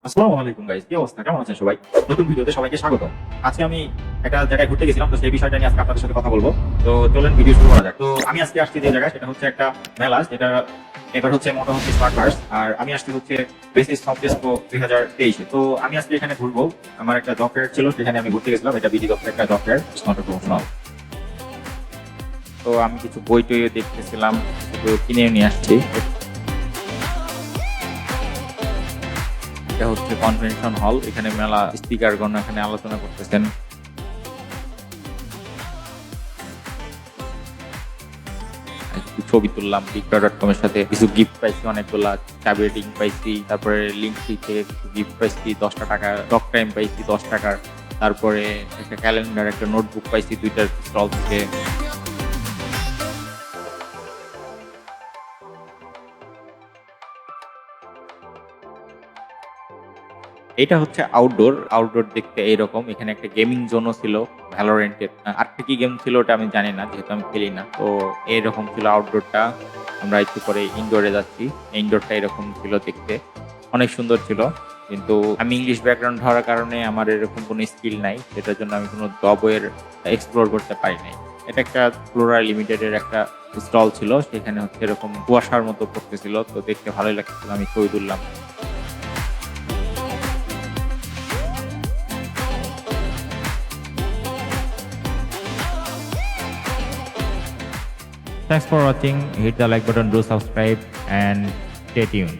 আসসালামু আলাইকুম গাইস, কি অবস্থা, কেমন আছেন সবাই? নতুন ভিডিওতে সবাইকে স্বাগত। আজকে আমি একটা জায়গায় ঘুরতে গেছিলাম, তো সেই বিষয়টা নিয়ে আজকে আপনাদের সাথে কথা বলবো। তো চলেন ভিডিও শুরু করা যাক। তো আমি আজকে আসছি যে জায়গায়, সেটা হচ্ছে একটা মেলা, যেটা এবার হচ্ছে মোটো হচ্ছে স্মার্ট ভার্স, আর আমি আসছি হচ্ছে বেসিস অফ এক্সপো 2023। তো আমি আজকে এখানে ঘুরবো। আমার একটা জব ফেয়ার ছিল, সেখানে আমি ঘুরতে গেছিলাম। এটা বিডি একটা জব ফেয়ার, নট প্রমোশনাল। তো আমি কিছু বই টইও দেখতেছিলাম, কিছু কিনে নিয়ে আসছি। এটা হচ্ছে কনভেনশন হল, এখানে মেলা স্পিকারগণ এখানে আলোচনা করতেছেন। একটু ছবি তুললাম Picture.com এর সাথে, কিছু গিফট পাইছি, অনেকগুলা চাবি রিং পাইছি, তারপরে লিঙ্ক থেকে কিছু গিফট পাইছি, 10টা টাকা টক টাইম পাইছি 10 টাকার, তারপরে একটা ক্যালেন্ডার, একটা নোটবুক পাইছি দুইটার স্টল থেকে। এটা হচ্ছে আউটডোর। আউটডোর দেখতে এইরকম। এখানে একটা গেমিং জোনও ছিল ভ্যালোরেন্টের। আরেকটা কি গেম ছিল ওটা আমি জানি না, যেহেতু আমি খেলি না। তো এইরকম ছিল আউটডোরটা। আমরা একটু পরে ইনডোরে যাচ্ছি। ইনডোরটা এরকম ছিল দেখতে, অনেক সুন্দর ছিল। কিন্তু আমি ইংলিশ ব্যাকগ্রাউন্ড হওয়ার কারণে আমার এরকম কোনো স্কিল নাই, সেটার জন্য আমি কোনো জবের এক্সপ্লোর করতে পারি নাই। এটা একটা ফ্লোরা লিমিটেডের একটা স্টল ছিল, সেখানে হচ্ছে এরকম কুয়াশার মতো পড়তেছিল, তো দেখতে ভালোই লাগছিল। আমি ছবি তুললাম। Thanks for watching. Hit the like button, do subscribe, and stay tuned.